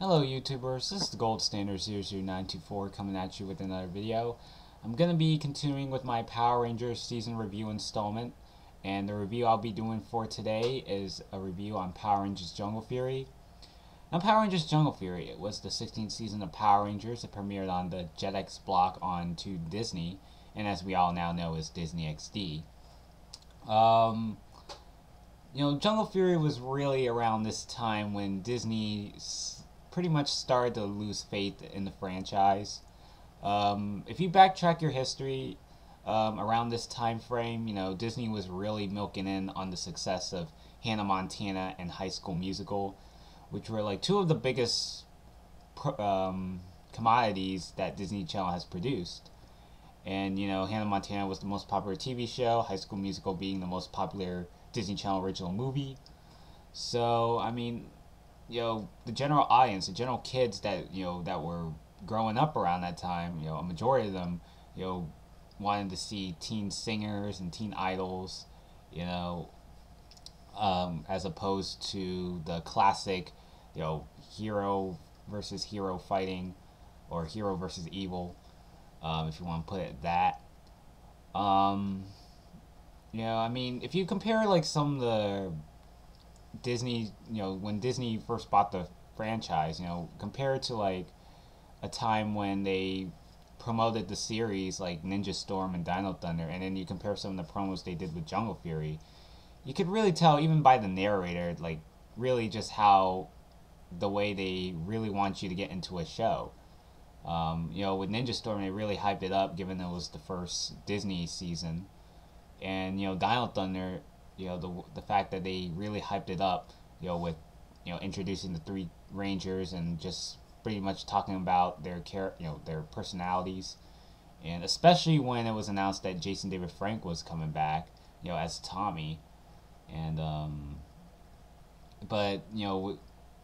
Hello YouTubers, this is the Gold Standard 00924 coming at you with another video. I'm going to be continuing with my Power Rangers season review installment, and the review I'll be doing for today is a review on Power Rangers Jungle Fury. Now Power Rangers Jungle Fury, it was the 16th season of Power Rangers. It premiered on the Jetix block onto Disney, and as we all now know is Disney XD. Jungle Fury was really around this time when Disney pretty much started to lose faith in the franchise. If you backtrack your history, around this time frame, Disney was really milking in on the success of Hannah Montana and High School Musical, which were like two of the biggest commodities that Disney Channel has produced. And Hannah Montana was the most popular TV show, High School Musical being the most popular Disney Channel original movie. So the general audience, the general kids that that were growing up around that time, a majority of them, wanted to see teen singers and teen idols, as opposed to the classic, hero versus hero fighting, or hero versus evil, if you want to put it that. If you compare like some of the Disney, when Disney first bought the franchise, compared to like a time when they promoted the series like Ninja Storm and Dino Thunder, and then you compare some of the promos they did with Jungle Fury, you could really tell even by the narrator, like really just how the way they really want you to get into a show. With Ninja Storm, they really hyped it up given it was the first Disney season, and Dino Thunder, the fact that they really hyped it up, with introducing the three Rangers and just pretty much talking about their their personalities, and especially when it was announced that Jason David Frank was coming back, as Tommy, and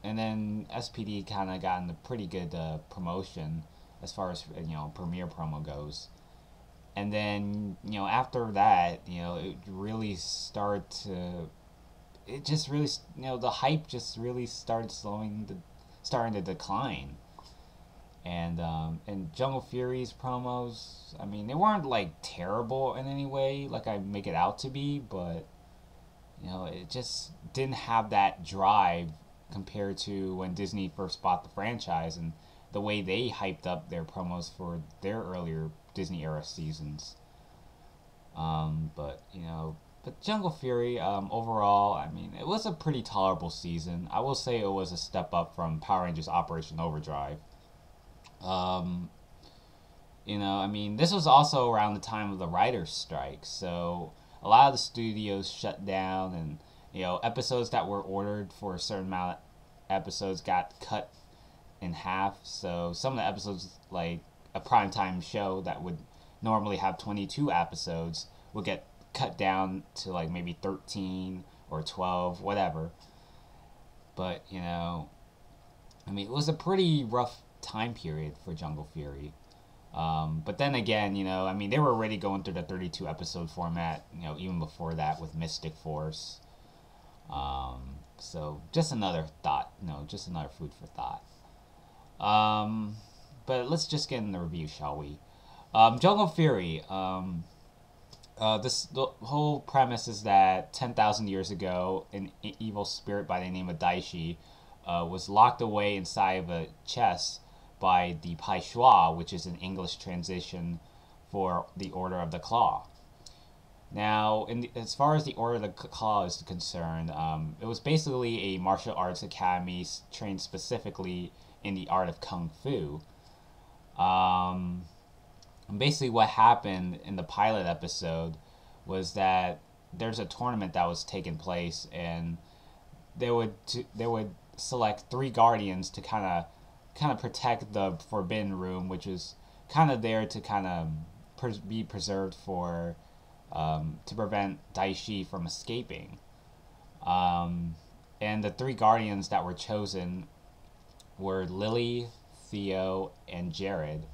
and then SPD kind of got into pretty good promotion as far as premiere promo goes. And then, after that, it really started to, it just really, the hype just really started starting to decline. And Jungle Fury's promos, they weren't like terrible in any way, like I make it out to be, but, it just didn't have that drive compared to when Disney first bought the franchise and the way they hyped up their promos for their earlier Disney era seasons. But Jungle Fury, overall, it was a pretty tolerable season. I will say it was a step up from Power Rangers Operation Overdrive. This was also around the time of the writer's strike, so a lot of the studios shut down, and episodes that were ordered for a certain amount of episodes got cut in half. So some of the episodes, like a primetime show that would normally have 22 episodes, would get cut down to like maybe 13 or 12, whatever. But it was a pretty rough time period for Jungle Fury. But then again, they were already going through the 32 episode format, even before that with Mystic Force. So just another thought, just another food for thought. But let's just get in the review, shall we? Jungle Fury. The whole premise is that 10,000 years ago, an evil spirit by the name of Daishi was locked away inside of a chest by the Pai Shui, which is an English translation for the Order of the Claw. Now, as far as the Order of the Claw is concerned, it was basically a martial arts academy trained specifically in the art of Kung Fu. Basically what happened in the pilot episode was that there's a tournament that was taking place, and they would select three guardians to kind of protect the Forbidden Room, which is kind of there to kind of be preserved for to prevent Daishi from escaping. And the three guardians that were chosen were Lily, Theo, and Jared.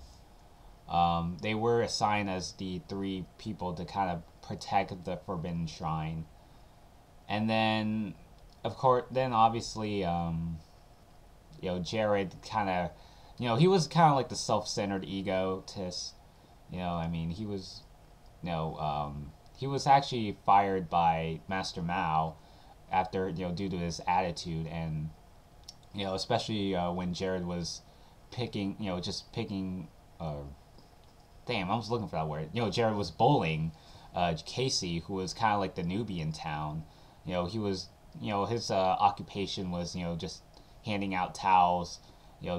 They were assigned as the three people to kind of protect the Forbidden Shrine. And then, of course, obviously, Jared kind of, he was kind of like the self-centered egotist. I mean, he was actually fired by Master Mao after, due to his attitude, and especially when Jared was picking, just picking. Damn, I was looking for that word. Jared was bullying Casey, who was kind of like the newbie in town. He was, his occupation was, just handing out towels,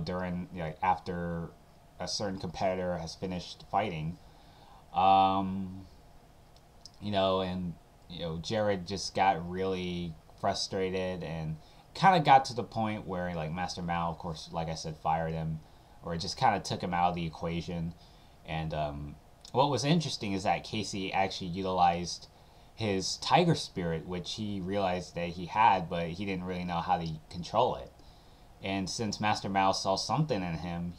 during, after a certain competitor has finished fighting. Um, and Jared just got really frustrated and kind of got to the point where like Master Mao, of course, like I said, fired him, or it just kind of took him out of the equation. And what was interesting is that Casey actually utilized his tiger spirit, which he realized that he had, but he didn't really know how to control it. And since Master Mao saw something in him,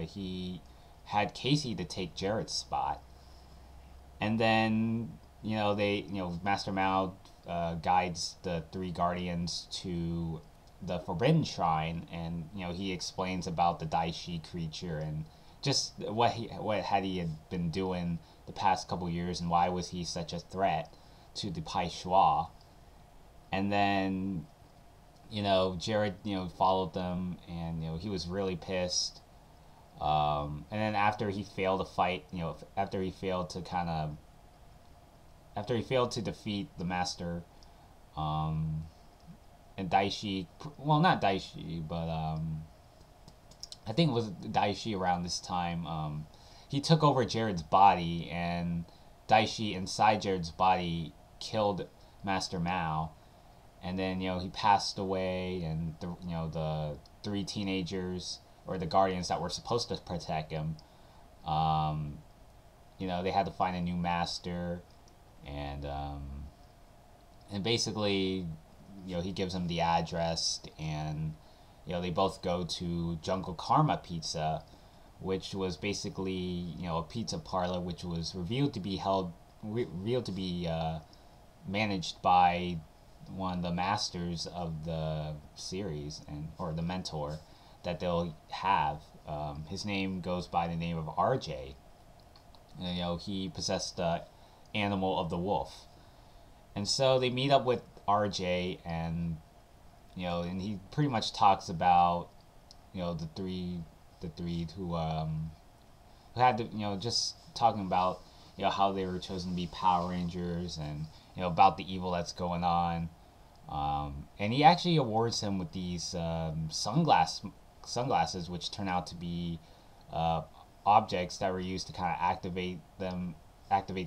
he had Casey to take Jared's spot. And then Master Mao guides the three guardians to the Forbidden Shrine, and he explains about the Daishi creature and just what he had been doing the past couple years, and why was he such a threat to the Pai Shui. And then Jared followed them, and he was really pissed. And then after he failed to fight, after he failed to defeat the master, and Daishi, well, not Daishi, but I think it was Daishi around this time. He took over Jared's body, and Daishi inside Jared's body killed Master Mao, and then he passed away, and the three teenagers, or the guardians that were supposed to protect him, they had to find a new master, and basically he gives them the address, and they both go to Jungle Karma Pizza, which was basically a pizza parlor which was revealed to be managed by one of the masters of the series, or the mentor that they'll have. His name goes by the name of RJ. He possessed the animal of the wolf, and so they meet up with RJ, and and he pretty much talks about the three who had to, just talking about how they were chosen to be Power Rangers, and about the evil that's going on. And he actually awards him with these sunglasses, which turn out to be objects that were used to kind of activate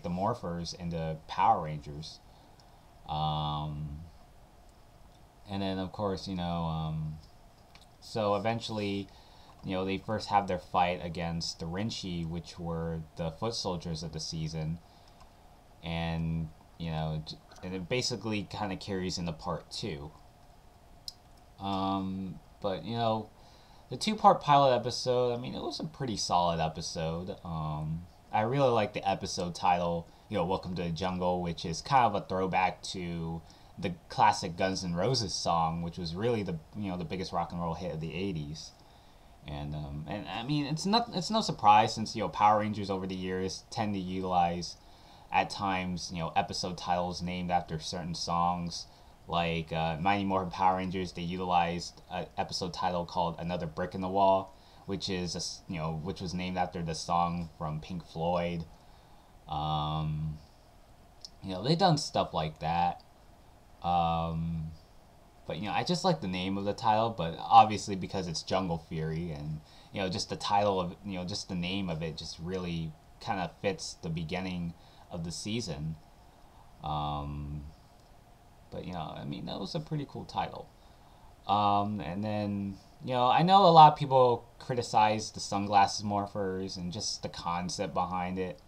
the morphers into Power Rangers. And then of course so eventually they first have their fight against the Rinchi, which were the foot soldiers of the season, and and it basically kind of carries into part two. But the two-part pilot episode, I mean, it was a pretty solid episode. I really like the episode title, Welcome to the Jungle, which is kind of a throwback to the classic Guns N' Roses song, which was really the biggest rock and roll hit of the 80s. And I mean, it's no surprise, since Power Rangers over the years tend to utilize at times episode titles named after certain songs. Like Mighty Morphin Power Rangers, they utilized an episode title called Another Brick in the Wall, which is which was named after the song from Pink Floyd. They've done stuff like that. But I just like the name of the title, but obviously because it's Jungle Fury, and just the title of just the name of it just really kind of fits the beginning of the season. But I mean, that was a pretty cool title. And then I know a lot of people criticize the sunglasses morphers and just the concept behind it.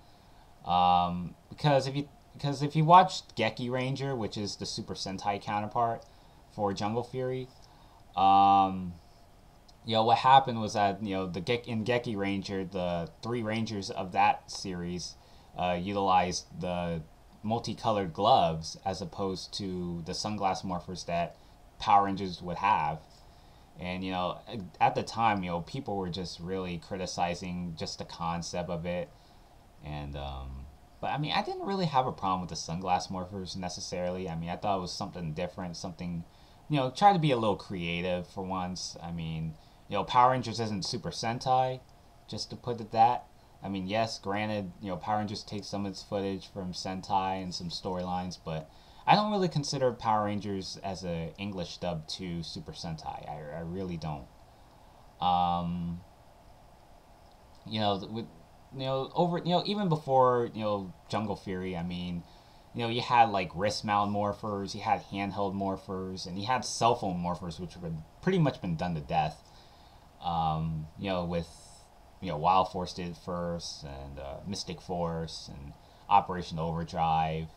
Because if you watched Geki Ranger, which is the Super Sentai counterpart for Jungle Fury, what happened was that in Geki Ranger, the three Rangers of that series utilized the multicolored gloves as opposed to the sunglass morphers that Power Rangers would have. And at the time, people were just really criticizing just the concept of it. And but I mean, I didn't really have a problem with the sunglass morphers necessarily. I mean, I thought it was something different, something, try to be a little creative for once. I mean, Power Rangers isn't Super Sentai, just to put it that. I mean, yes, granted, Power Rangers takes some of its footage from Sentai and some storylines, but I don't really consider Power Rangers as a English dub to Super Sentai. I really don't. Um, with over even before Jungle Fury, I mean, you had like wrist mount morphers, you had handheld morphers, and you had cell phone morphers, which have pretty much been done to death. With Wild Force did it first, and Mystic Force, and Operation Overdrive.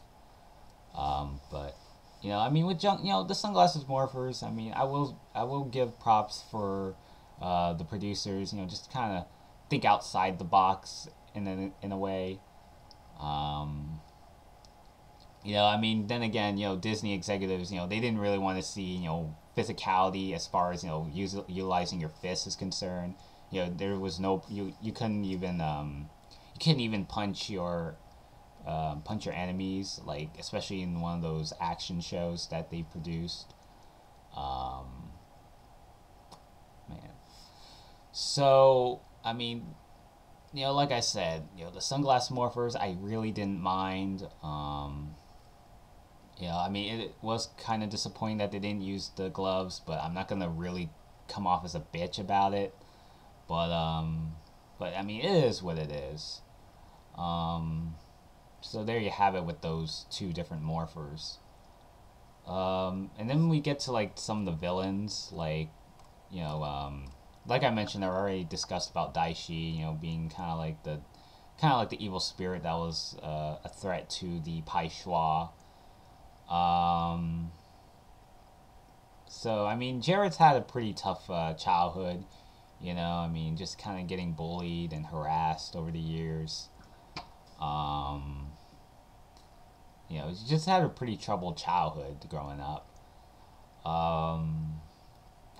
But I mean, with the sunglasses morphers, I mean, I will give props for the producers. Just kind of think outside the box in a way. Um, I mean, then again, Disney executives, they didn't really want to see, physicality as far as utilizing your fists is concerned. There was no you couldn't even punch your enemies, like especially in one of those action shows that they produced. Um, Man, so I mean, like I said, the sunglass morphers I really didn't mind. I mean, it was kind of disappointing that they didn't use the gloves, but I'm not gonna really come off as a bitch about it. But but I mean, it is what it is. Um, so there you have it with those two different morphers. And then we get to like some of the villains, you know, um, like I mentioned, I already discussed about Daishi, being kind of like the evil spirit that was a threat to the Pai Shui. Um, so I mean, Jared's had a pretty tough childhood. I mean, just kind of getting bullied and harassed over the years. Um, he just had a pretty troubled childhood growing up. Um,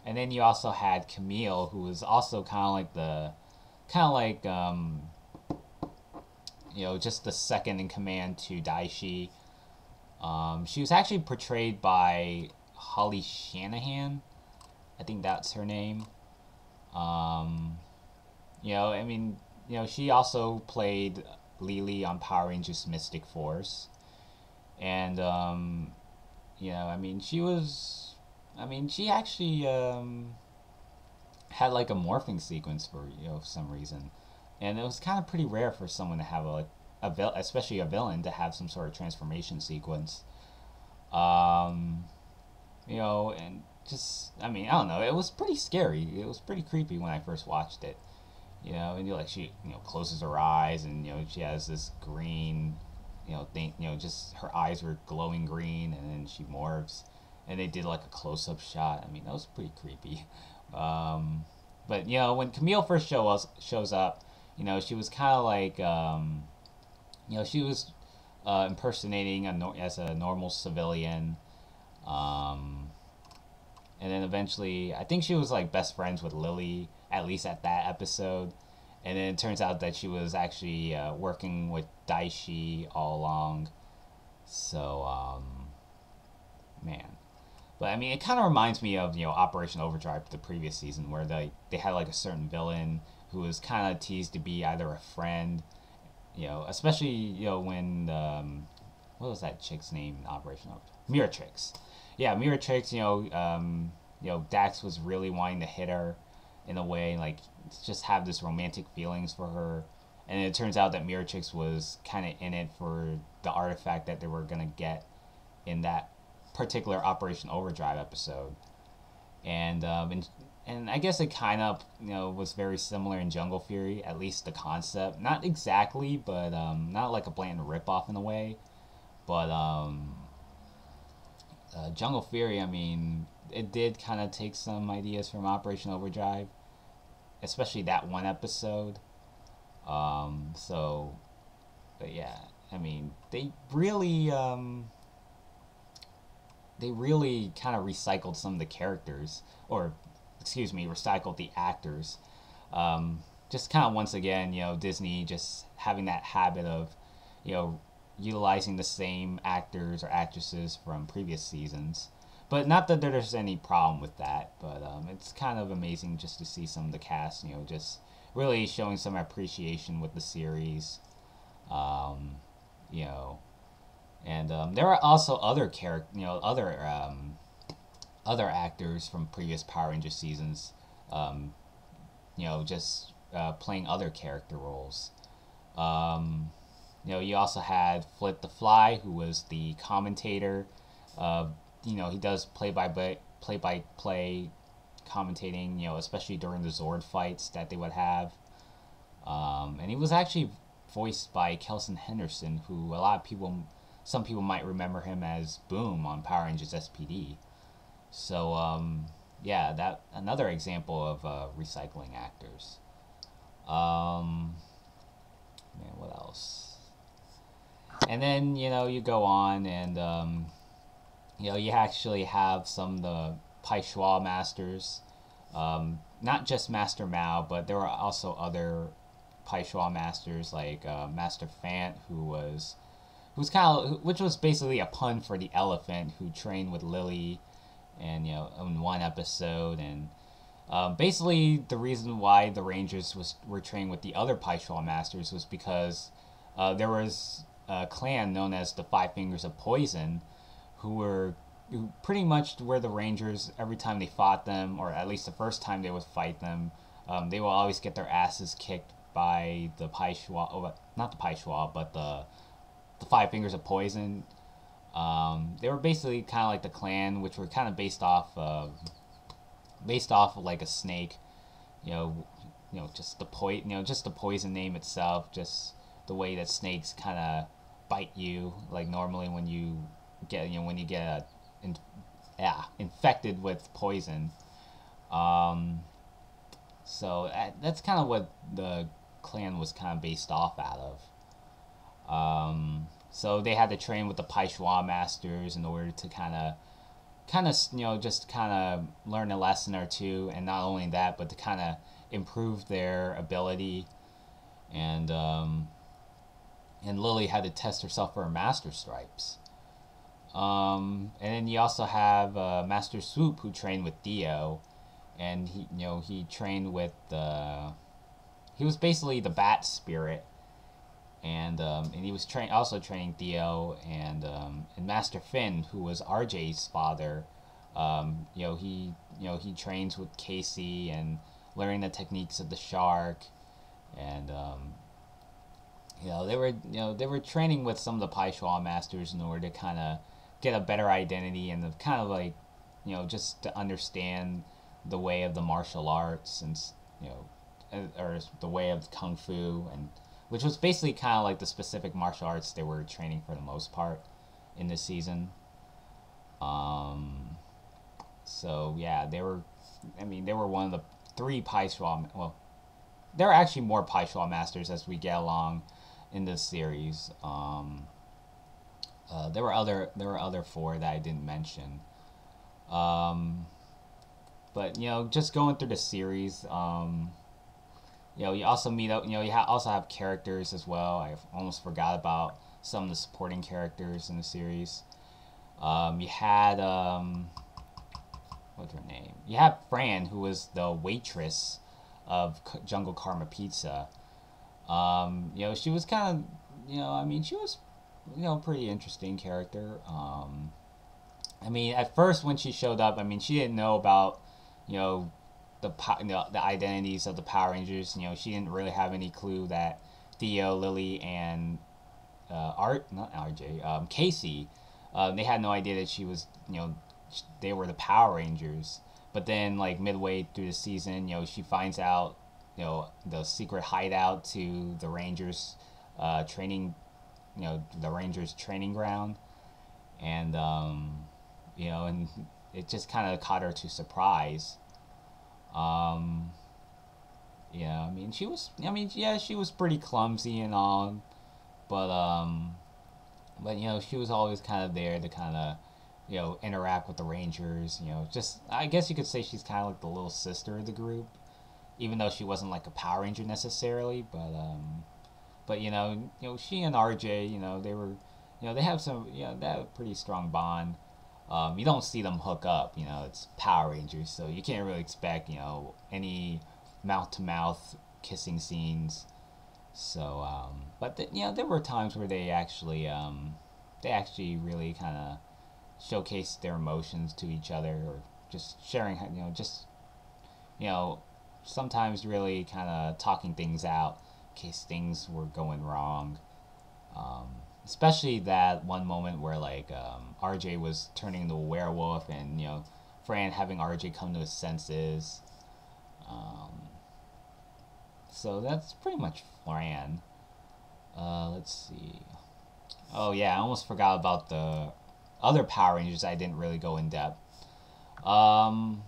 and then you also had Camille, who was also kind of like just the second in command to Daishi. She was actually portrayed by Holly Shanahan. I think that's her name. Um, I mean, she also played Lily on Power Rangers Mystic Force. And, I mean, she actually had like a morphing sequence for, some reason. And it was kind of pretty rare for someone to have especially a villain, to have some sort of transformation sequence. Um, and just, I mean, I don't know, it was pretty scary. It was pretty creepy when I first watched it. And she, closes her eyes, and, she has this green, thing, just her eyes were glowing green, and then she morphs. And they did like a close up shot. I mean, that was pretty creepy. Um, but, when Camille first shows up, she was kind of like, she was impersonating as a normal civilian. Um, and then eventually, I think she was like best friends with Lily, at least at that episode. And then it turns out that she was actually working with Daishi all along. So, man. But I mean, it kind of reminds me of Operation Overdrive, the previous season, where they had like a certain villain who was kind of teased to be either a friend, especially when what was that chick's name in Operation Overdrive? Miratrix. Yeah, Miratrix. Dax was really wanting to hit her in a way, like just have this romantic feelings for her, and it turns out that Miratrix was kind of in it for the artifact that they were gonna get in that particular Operation Overdrive episode. And I guess it kind of was very similar in Jungle Fury, at least the concept, not exactly, but not like a blatant ripoff in a way, but Jungle Fury, I mean, it did kind of take some ideas from Operation Overdrive, especially that one episode. So, but yeah, I mean, they really kind of recycled some of the characters, or excuse me, recycled the actors. Just kind of once again, Disney just having that habit of, you know, utilizing the same actors or actresses from previous seasons. But not that there's any problem with that, but it's kind of amazing just to see some of the cast, just really showing some appreciation with the series. Um, you know, and there are also other other actors from previous Power Ranger seasons, um, just playing other character roles. Um, you also had Flip the Fly, who was the commentator. Uh, he does play by play commentating. Especially during the Zord fights that they would have. And he was actually voiced by Kelson Henderson, who some people might remember him as Boom on Power Rangers SPD. So yeah, that another example of recycling actors. Um, Man, what else? And then you go on and you actually have some of the Pai Shui masters, not just Master Mao, but there were also other Pai Shui masters like Master Fant, who's which was basically a pun for the elephant who trained with Lily, and in one episode. And basically the reason why the Rangers were trained with the other Pai Shui masters was because there was a clan known as the Five Fingers of Poison, who pretty much were the Rangers every time they fought them, or at least the first time they would fight them. They will always get their asses kicked by the Pai Shui, not the Pai Shui, but the Five Fingers of Poison. They were basically kind of like the clan, which were kind of based off of like a snake. Just the poison name itself, just the way that snakes kind of bite you, like normally when you get infected with poison. So that's kind of what the clan was kind of based off out of. So they had to train with the Pai Shui masters in order to just kind of learn a lesson or two, and not only that, but to kind of improve their ability. And Lily had to test herself for her master stripes. And then you also have Master Swoop, who trained with Dio, and he trained with he was basically the Bat Spirit, and he was also training Dio, and Master Finn, who was RJ's father. He trains with Casey and learning the techniques of the shark, and they were training with some of the Pai Shui masters in order to kind of get a better identity, and to kind of like just to understand the way of the martial arts, and or the way of kung fu, and which was basically kind of like the specific martial arts they were training for the most part in this season. So yeah, they were one of the three Pai Shui. Well, there are actually more Pai Shui masters as we get along in this series. There were other four that I didn't mention. But just going through the series, you also meet up. Also have characters as well. I almost forgot about some of the supporting characters in the series. You had what's her name? You had Fran, who was the waitress of Jungle Karma Pizza. She was kind of, she was, pretty interesting character. At first when she showed up, she didn't know about, the identities of the Power Rangers. She didn't really have any clue that Theo, Lily, and Casey, they had no idea that she was, they were the Power Rangers. But then, like midway through the season, she finds out, the secret hideout to the Rangers, training, the Rangers training ground, and and it just kind of caught her to surprise. She was pretty clumsy and all, but she was always kind of there to kind of interact with the Rangers. Just I guess you could say she's kind of like the little sister of the group, even though she wasn't like a Power Ranger necessarily. But she and RJ, they were, they have some, they have a pretty strong bond. You don't see them hook up. It's Power Rangers, so you can't really expect, any mouth to mouth kissing scenes. So, there were times where they actually really kind of showcased their emotions to each other, or just sharing, just, you know, sometimes really kind of talking things out in case things were going wrong. Um, Especially that one moment where like RJ was turning into a werewolf, and Fran having RJ come to his senses. Um, so that's pretty much Fran. Let's see. Oh yeah, I almost forgot about the other Power Rangers. I didn't really go in depth. Um,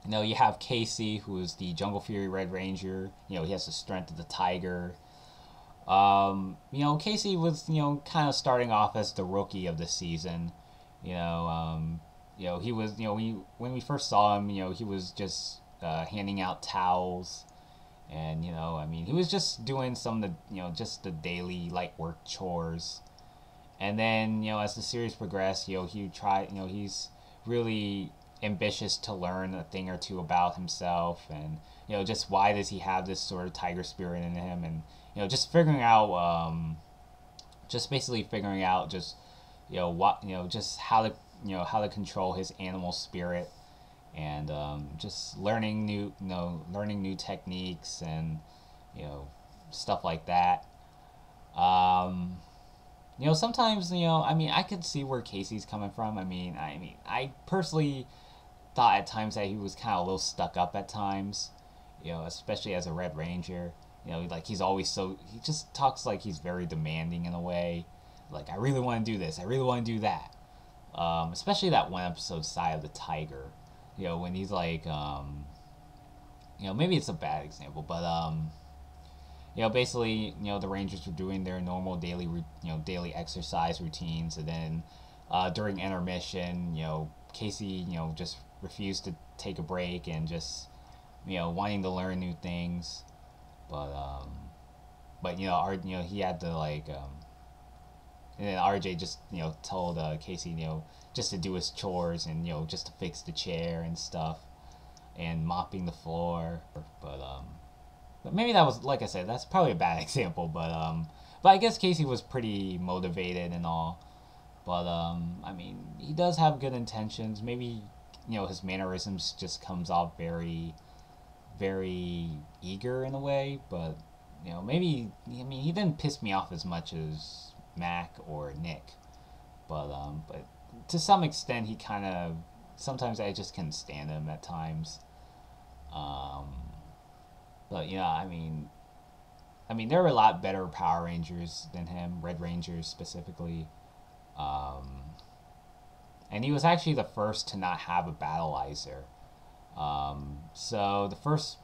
you have Casey, who is the Jungle Fury Red Ranger. He has the strength of the tiger. Casey was, kind of starting off as the rookie of the season. You know, he was, when we first saw him, he was just handing out towels. And, he was just doing some of the, just the daily light work chores. And then, as the series progressed, he tried, he's really ambitious to learn a thing or two about himself, and just why does he have this sort of tiger spirit in him, and just figuring out just basically figuring out just what just how to control his animal spirit, and just learning new techniques, and stuff like that. Sometimes I could see where Casey's coming from. I personally thought at times that he was kind of a little stuck up at times, especially as a Red Ranger. Like he just talks like he's very demanding in a way. Like, I really want to do this, I really want to do that. Especially that one episode, Side of the Tiger. When he's like, maybe it's a bad example, but basically, the Rangers were doing their normal daily exercise routines, and then during intermission, Casey, just refused to take a break, and just, wanting to learn new things, but he had to like, and then RJ just told Casey just to do his chores, and just to fix the chair and stuff, and mopping the floor, but maybe that was, like I said, that's probably a bad example, but I guess Casey was pretty motivated and all. But he does have good intentions. Maybe his mannerisms just comes off very, very eager in a way. But maybe he didn't piss me off as much as Mac or Nick. But to some extent, he kind of, sometimes I just couldn't stand him at times. Um, but there were a lot better Power Rangers than him, Red Rangers specifically. Um, and he was actually the first to not have a battleizer. So the first,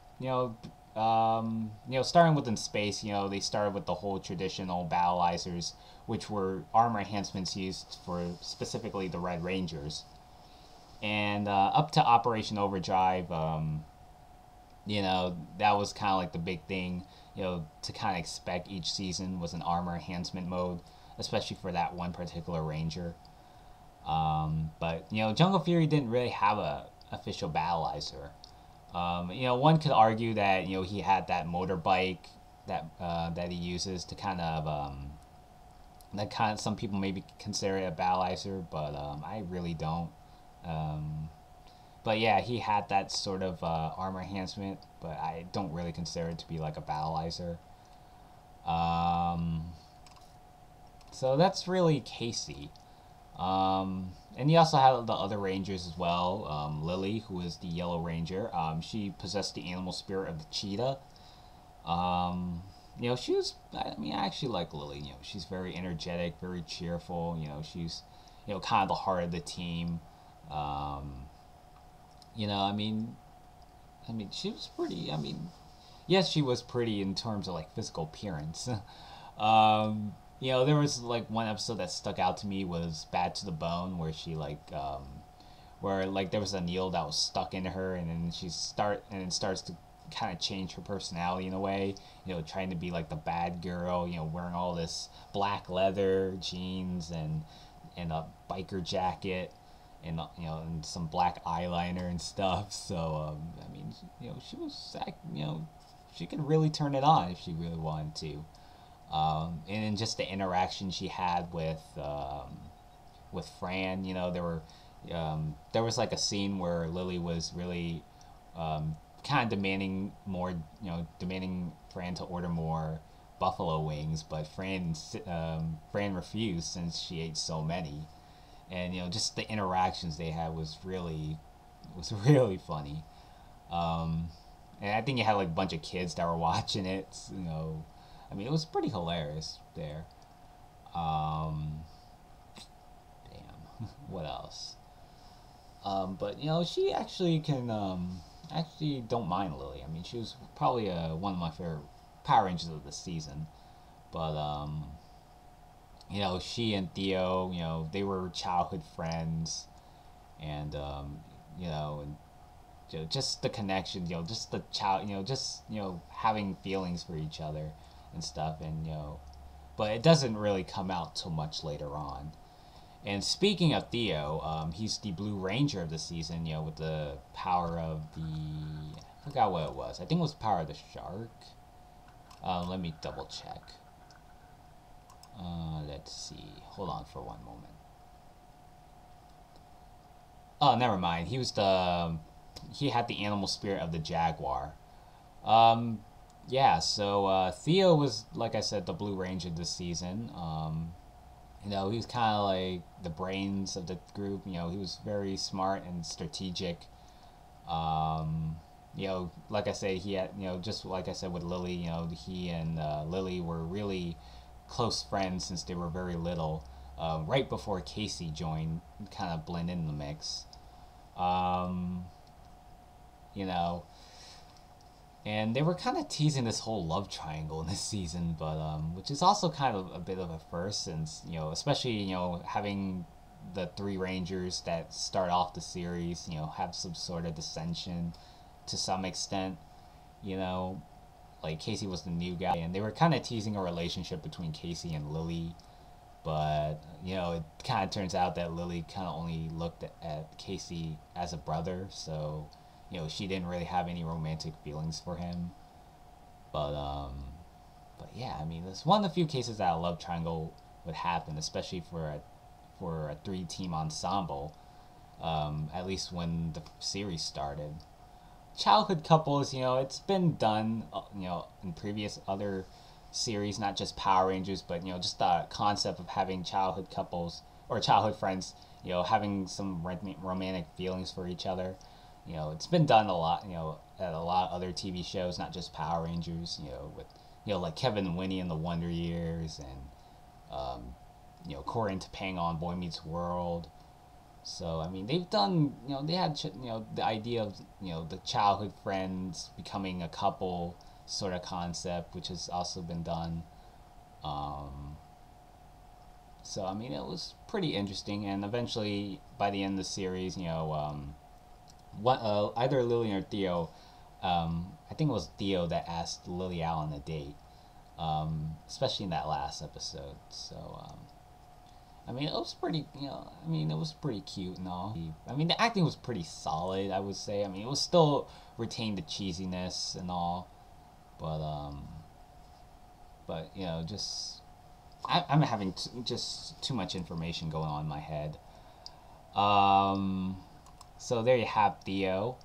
starting within space, they started with the whole traditional battleizers, which were armor enhancements used for specifically the Red Rangers. And up to Operation Overdrive, that was kind of like the big thing, to kind of expect each season was an armor enhancement mode, especially for that one particular Ranger. But Jungle Fury didn't really have a official battleizer. One could argue that he had that motorbike that he uses to kind of some people maybe consider it a battleizer, but I really don't. But yeah, he had that sort of armor enhancement, but I don't really consider it to be like a battleizer. Um, so that's really Casey. And he also had the other Rangers as well. Lily, who is the Yellow Ranger, she possessed the animal spirit of the cheetah. She was, I actually like Lily. She's very energetic, very cheerful. She's, kind of the heart of the team. Um, you know, I mean, she was pretty. Yes, she was pretty in terms of like physical appearance. um, there was like one episode that stuck out to me was Bad to the Bone, where she where like there was a needle that was stuck into her, and then it starts to kind of change her personality in a way. Trying to be like the bad girl. Wearing all this black leather jeans and a biker jacket. And and some black eyeliner and stuff. So I mean, she was, she could really turn it on if she really wanted to. And then just the interaction she had with Fran. There was like a scene where Lily was really kind of demanding Fran to order more buffalo wings, but Fran refused since she ate so many. And just the interactions they had was really funny. And I think you had like a bunch of kids that were watching it. I mean, it was pretty hilarious there. Damn, what else? But she actually actually don't mind Lily. I mean, she was probably one of my favorite Power Rangers of the season. But she and Theo, they were childhood friends, and and just the connection, just the child, having feelings for each other and stuff, and but it doesn't really come out till much later on. And speaking of Theo, he's the Blue Ranger of the season, with the power of I forgot what it was. I think it was power of the shark. Let me double check. Let's see. Hold on for one moment. Oh, never mind. He had the animal spirit of the jaguar. Yeah, so Theo was, like I said, the Blue Ranger this season. He was kind of like the brains of the group. He was very smart and strategic. Like I said, he had, just like I said with Lily, he and Lily were really close friends since they were very little. Right before Casey joined, kind of blend in the mix. You know, and they were kind of teasing this whole love triangle in this season, but which is also kind of a bit of a first, since especially having the three Rangers that start off the series, have some sort of dissension to some extent. Like Casey was the new guy, and they were kind of teasing a relationship between Casey and Lily, but it kind of turns out that Lily kind of only looked at Casey as a brother, so she didn't really have any romantic feelings for him. But yeah, I mean, it's one of the few cases that a love triangle would happen, especially for a three-team ensemble. At least when the series started. Childhood couples, it's been done, in previous other series, not just Power Rangers, but just the concept of having childhood couples or childhood friends, having some romantic feelings for each other. It's been done a lot, at a lot of other TV shows, not just Power Rangers, with, like Kevin and Winnie in the Wonder Years, and, Corey and Topanga on Boy Meets World. So, I mean, they've done, they had, the idea of, the childhood friends becoming a couple sort of concept, which has also been done. So, I mean, it was pretty interesting, and eventually, by the end of the series, either Lily or Theo, I think it was Theo that asked Lily out on a date, especially in that last episode. So, I mean, it was pretty, it was pretty cute and all. I mean, the acting was pretty solid, I would say. I mean, it was still retained the cheesiness and all, but just, I'm having just too much information going on in my head. So there you have Theo.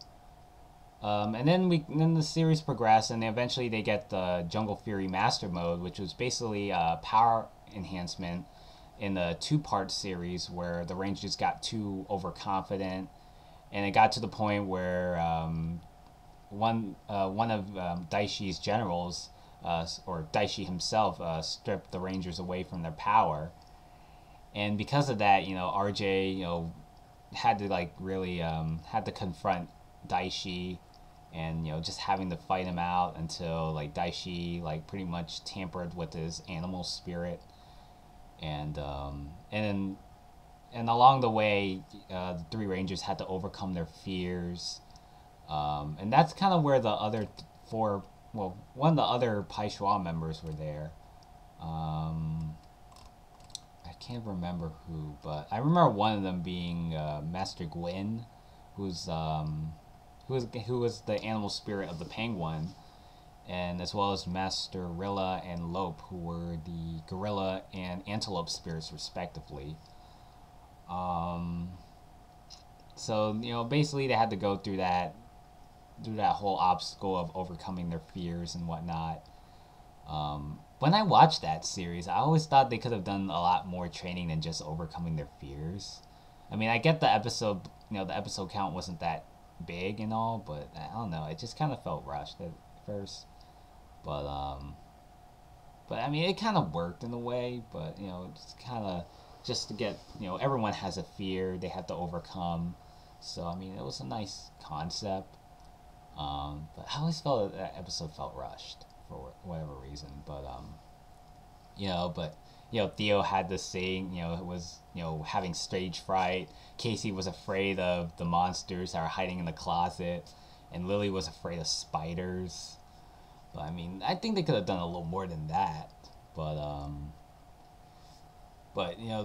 And then the series progressed, and eventually they get the Jungle Fury Master Mode, which was basically a power enhancement in the two-part series where the Rangers got too overconfident, and it got to the point where one of Daishi's generals, or Daishi himself, stripped the Rangers away from their power, and because of that, RJ, had to like really had to confront Daishi, and just having to fight him out until like Daishi like pretty much tampered with his animal spirit, And and along the way, the three Rangers had to overcome their fears, and that's kind of where the other four, well, one of the other Pai Shui members were there. Um, I can't remember who, but I remember one of them being Master Gwyn, who's who was the animal spirit of the penguin, and as well as Master Rilla and Lope, who were the gorilla and antelope spirits respectively. Um, so basically they had to go through that whole obstacle of overcoming their fears and whatnot. When I watched that series, I always thought they could have done a lot more training than just overcoming their fears. I mean, I get the episode, the episode count wasn't that big and all, but I don't know, it just kind of felt rushed at first. But but I mean, it kind of worked in a way, but it's kind of just to get, everyone has a fear they have to overcome. So I mean, it was a nice concept. But I always felt that episode felt rushed for whatever reason. But but Theo had this saying, it was having stage fright. Casey was afraid of the monsters that are hiding in the closet, and Lily was afraid of spiders. But I mean, I think they could have done a little more than that. But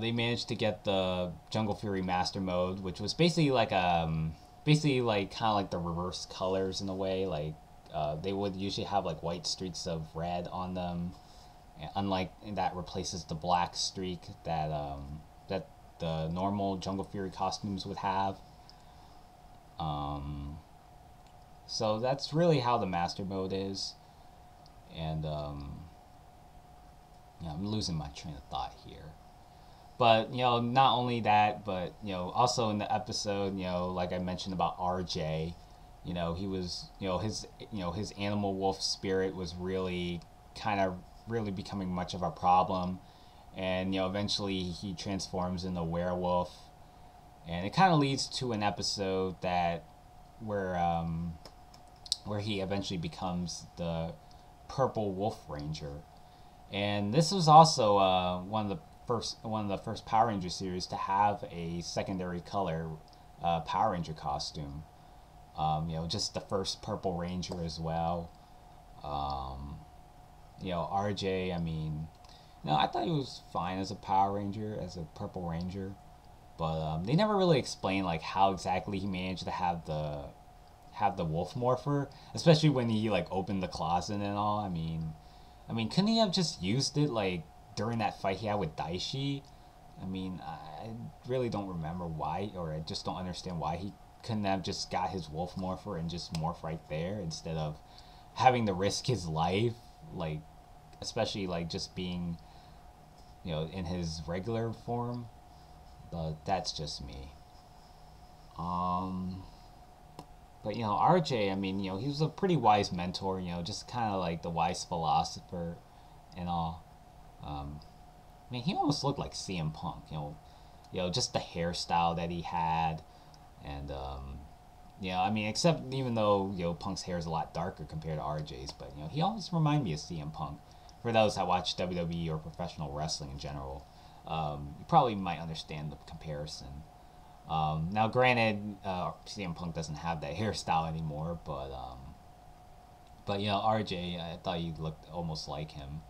they managed to get the Jungle Fury Master Mode, which was basically like kind of like the reverse colors in a way. Like they would usually have like white streaks of red on them, and unlike that replaces the black streak that the normal Jungle Fury costumes would have. So that's really how the Master Mode is, and I'm losing my train of thought here. But not only that, but also in the episode, like I mentioned about RJ, he was, his animal wolf spirit was really kind of really becoming much of a problem, and eventually he transforms into a werewolf, and it kind of leads to an episode that where he eventually becomes the Purple Wolf Ranger, and this was also one of the first Power Ranger series to have a secondary color Power Ranger costume. Just the first Purple Ranger as well. RJ, I mean, I thought he was fine as a Power Ranger, as a Purple Ranger, but they never really explained like how exactly he managed to have the Wolf Morpher, especially when he like opened the closet and all. I mean, couldn't he have just used it like during that fight he had with Daishi? I mean, I really don't remember why, or I just don't understand why he couldn't have just got his Wolf Morpher and just morph right there instead of having to risk his life, like, especially like just being, in his regular form. But that's just me. But RJ, I mean, he was a pretty wise mentor, just kind of like the wise philosopher and all. I mean, he almost looked like CM Punk, just the hairstyle that he had, and I mean, except even though Punk's hair is a lot darker compared to RJ's, but he always reminded me of CM Punk. For those that watch WWE or professional wrestling in general, you probably might understand the comparison. Now, granted, CM Punk doesn't have that hairstyle anymore, but RJ, I thought he looked almost like him.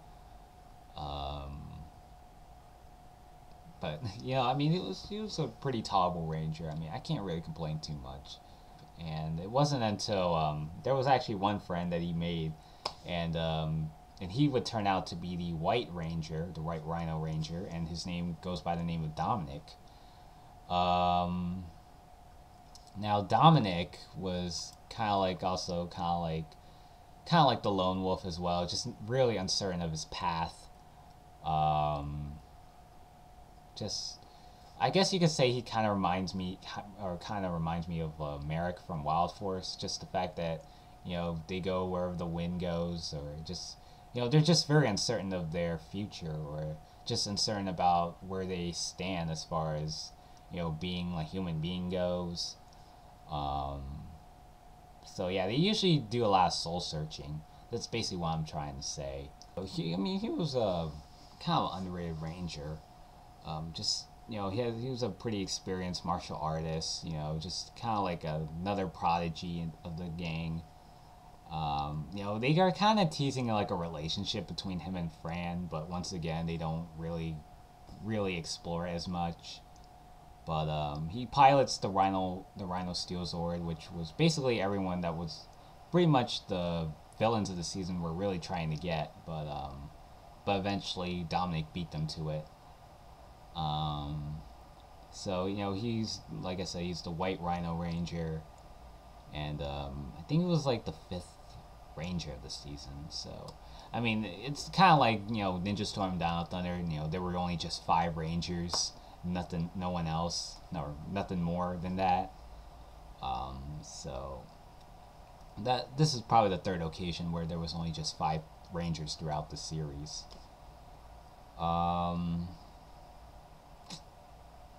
But I mean, he was a pretty tolerable Ranger. I mean, I can't really complain too much. And it wasn't until there was actually one friend that he made, and he would turn out to be the White Ranger, the White Rhino Ranger, and his name goes by the name of Dominic. Now Dominic was kind of like the lone wolf as well, just really uncertain of his path. Just, I guess you could say he kind of reminds me of Merrick from Wild Force. Just the fact that they go wherever the wind goes, or just they're just very uncertain of their future, or just uncertain about where they stand as far as being like human being goes. So yeah, they usually do a lot of soul searching. That's basically what I'm trying to say. He was a kind of underrated ranger. Just he was a pretty experienced martial artist. Just kind of like another prodigy of the gang. They are kind of teasing like a relationship between him and Fran, but once again, they don't really explore it as much. But he pilots the Rhino Steel Zord, which was basically everyone that was pretty much the villains of the season were really trying to get, but eventually Dominic beat them to it. Um, so he's like I said, he's the White Rhino Ranger, and I think he was like the fifth Ranger of the season. So I mean, it's kind of like Ninja Storm Down of Thunder. There were only just five Rangers, nothing, no one else, no, nothing more than that. So that this is probably the third occasion where there was only just five Rangers throughout the series. Um,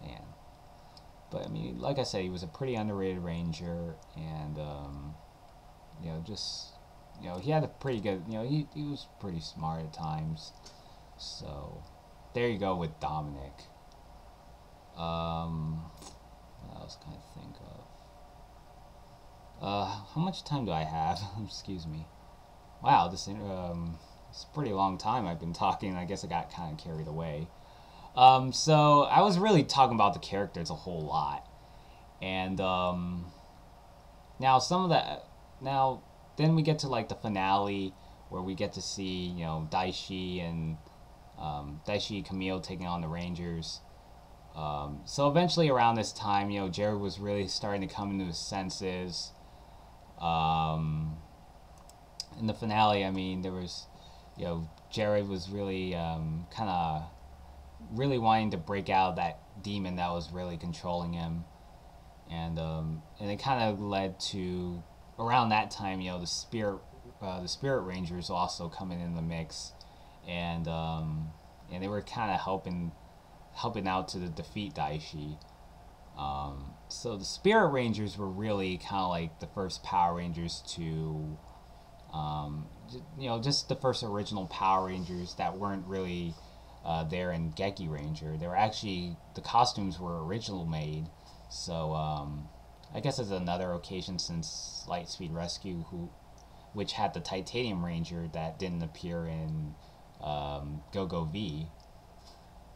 Man, but I mean, like I said, he was a pretty underrated Ranger, and just he had a pretty good, he was pretty smart at times. So there you go with Dominic. What else can I think of? How much time do I have? Excuse me. Wow, it's a pretty long time I've been talking. I guess I got kind of carried away. So I was really talking about the characters a whole lot, and now some of that. Now then we get to like the finale where we get to see Daishi and Camille taking on the Rangers. So eventually around this time, Jared was really starting to come into his senses. In the finale, I mean, there was, Jared was really kind of really wanting to break out of that demon that was really controlling him, and it kind of led to around that time, the Spirit Rangers also coming in the mix, and they were kind of helping out to defeat Daishi. So the Spirit Rangers were really kind of like the first Power Rangers to, just the first original Power Rangers that weren't really there in Geki Ranger. They were actually, the costumes were original made. So I guess it's another occasion since Lightspeed Rescue, which had the Titanium Ranger that didn't appear in Go Go V.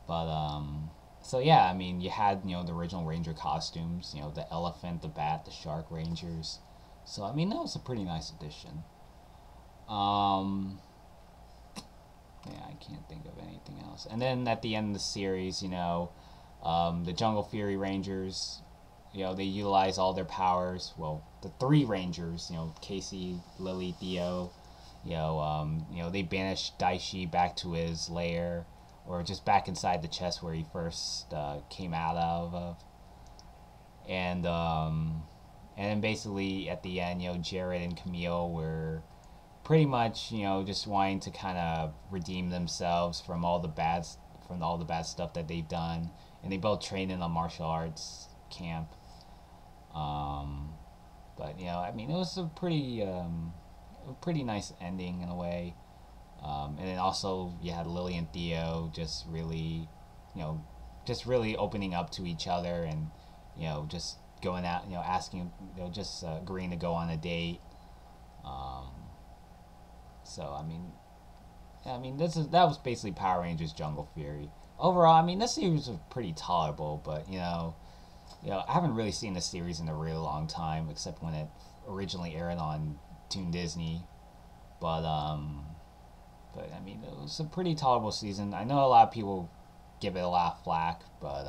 But so yeah, I mean, you had the original Ranger costumes, the elephant, the bat, the shark Rangers. So I mean, that was a pretty nice addition. Yeah, I can't think of anything else. And then at the end of the series, the Jungle Fury Rangers, they utilize all their powers. Well, the three Rangers, Casey, Lily, Theo, they banish Daishi back to his lair, or just back inside the chest where he first came out of. And then basically at the end, Jared and Camille were pretty much, just wanting to kind of redeem themselves from all the bad stuff that they've done, and they both trained in a martial arts camp. But I mean, it was a pretty nice ending in a way. And then also you had Lily and Theo just really opening up to each other, and just going out, asking, just agreeing to go on a date. So I mean, that was basically Power Rangers Jungle Fury. Overall, I mean, this series was pretty tolerable, but I haven't really seen this series in a really long time, except when it originally aired on Toon Disney. But I mean, it was a pretty tolerable season. I know a lot of people give it a lot of flack, but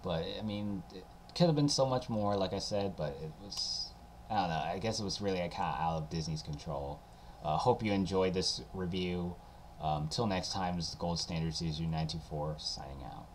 I mean, it could have been so much more, like I said, but it was, I don't know, I guess it was really kind of out of Disney's control. Hope you enjoyed this review. Till next time, this is the Gold Standard Series 924 signing out.